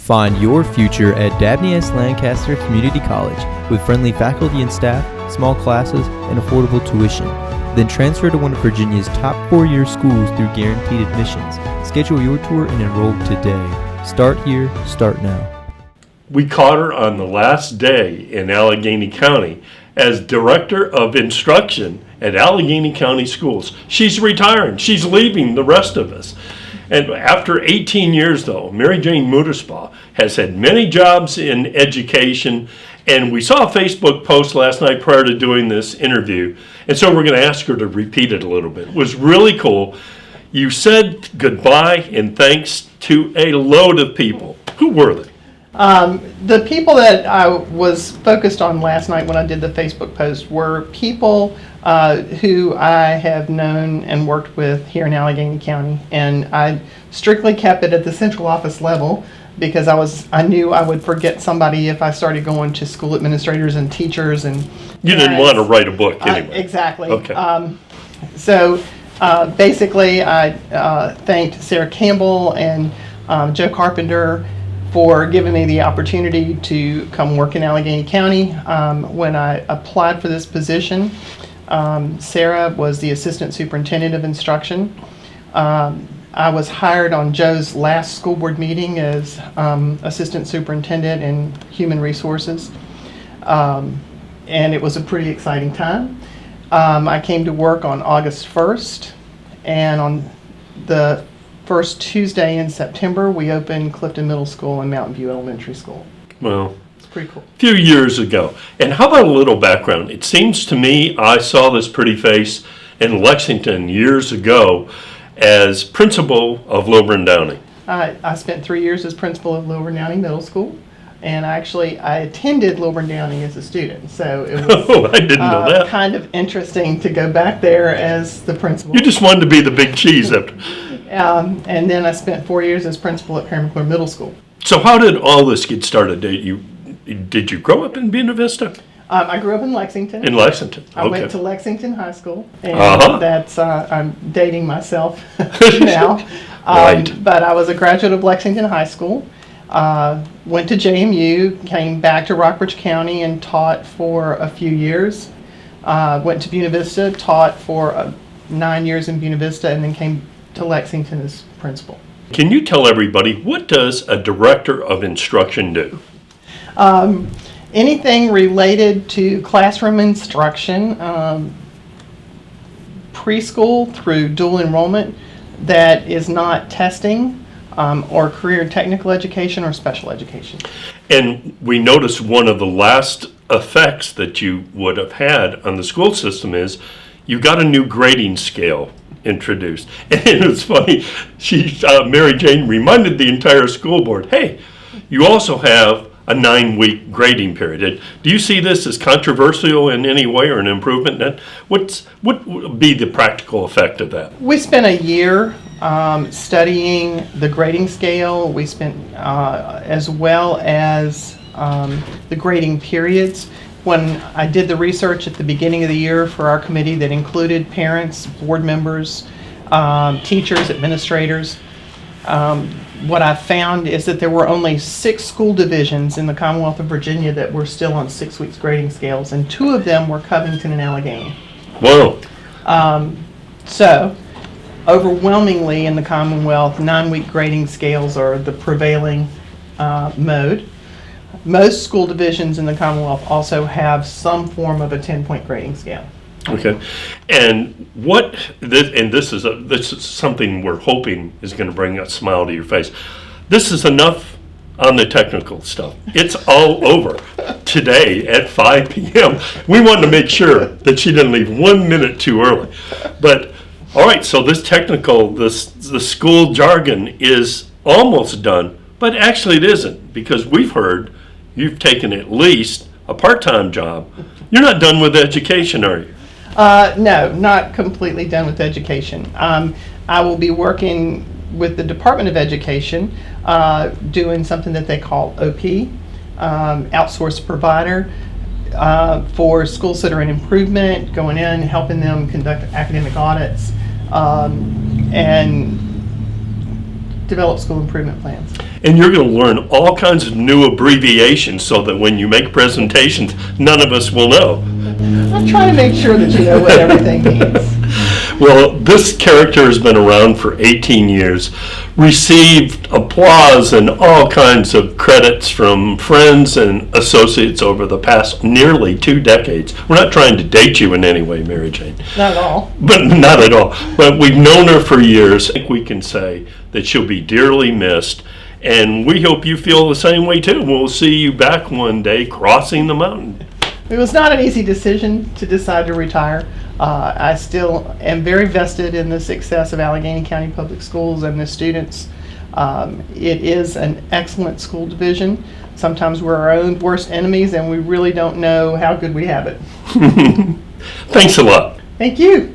Find your future at Dabney S. Lancaster Community College with friendly faculty and staff, small classes, and affordable tuition. Then transfer to one of Virginia's top four-year schools through guaranteed admissions. Schedule your tour and enroll today. Start here, start now. We caught her on the last day in Alleghany County as Director of Instruction at Alleghany County Schools. She's retiring. She's leaving the rest of us. And after 18 years, though, Mary Jane Mutispaugh has had many jobs in education. And we saw a Facebook post last night prior to doing this interview. And so we're going to ask her to repeat it a little bit. It was really cool. You said goodbye and thanks to a load of people. Who were they? The people that I was focused on last night when I did the Facebook post were people who I have known and worked with here in Alleghany County, and I strictly kept it at the central office level because I knew I would forget somebody if I started going to school administrators and teachers and you didn't want to write a book anyway. Exactly. Okay. So basically, I thanked Sarah Campbell and Joe Carpenter for giving me the opportunity to come work in Alleghany County. When I applied for this position, Sarah was the Assistant Superintendent of Instruction. I was hired on Joe's last school board meeting as Assistant Superintendent in Human Resources. And it was a pretty exciting time. I came to work on August 1st, and on the first Tuesday in September, we opened Clifton Middle School and Mountain View Elementary School. Well, it's pretty cool. A few years ago. And how about a little background? It seems to me I saw this pretty face in Lexington years ago as principal of Lilburn Downey. I spent 3 years as principal of Lilburn Downey Middle School, and I attended Lilburn Downey as a student, so it was oh, I didn't know that. Kind of interesting to go back there as the principal. You just wanted to be the big cheese after. And then I spent 4 years as principal at Perry McClure Middle School. So how did all this get started? Did you grow up in Buena Vista? I grew up in Lexington. In Lexington, okay. I went to Lexington High School, and that's, I'm dating myself now. Right. But I was a graduate of Lexington High School, went to JMU, came back to Rockbridge County and taught for a few years. Went to Buena Vista, taught for 9 years in Buena Vista, and then came to Lexington as principal. Can you tell everybody, what does a director of instruction do? Anything related to classroom instruction, preschool through dual enrollment that is not testing or career and technical education or special education. And we noticed one of the last effects that you would have had on the school system is you got a new grading scale introduced. And it was funny, Mary Jane reminded the entire school board, hey, you also have a 9-week grading period. Do you see this as controversial in any way or an improvement? What would be the practical effect of that? We spent a year studying the grading scale. We spent as well as the grading periods. When I did the research at the beginning of the year for our committee that included parents, board members, teachers, administrators, what I found is that there were only 6 school divisions in the Commonwealth of Virginia that were still on 6 weeks grading scales, and 2 of them were Covington and Alleghany. Whoa. So, overwhelmingly in the Commonwealth, 9-week grading scales are the prevailing mode. Most school divisions in the Commonwealth also have some form of a 10-point grading scale. Okay, and this is something we're hoping is going to bring a smile to your face. This is enough on the technical stuff. It's all over today at 5 p.m. We wanted to make sure that she didn't leave 1 minute too early. But all right, so this technical, the school jargon is almost done, but actually it isn't, because we've heard you've taken at least a part-time job. You're not done with education, are you? No, not completely done with education. I will be working with the Department of Education doing something that they call OP, outsourced provider, for school center and improvement, going in, helping them conduct academic audits, and develop school improvement plans. And you're going to learn all kinds of new abbreviations so that when you make presentations, none of us will know. I'm trying to make sure that you know what everything means. Well, this character has been around for 18 years, received applause and all kinds of credits from friends and associates over the past nearly 2 decades. We're not trying to date you in any way, Mary Jane. Not at all. But not at all. But we've known her for years. I think we can say that she'll be dearly missed. And we hope you feel the same way too. We'll see you back one day crossing the mountain. It was not an easy decision to decide to retire. I still am very vested in the success of Alleghany County Public Schools and the students. It is an excellent school division. Sometimes we're our own worst enemies and we really don't know how good we have it. Thanks a lot. Thank you.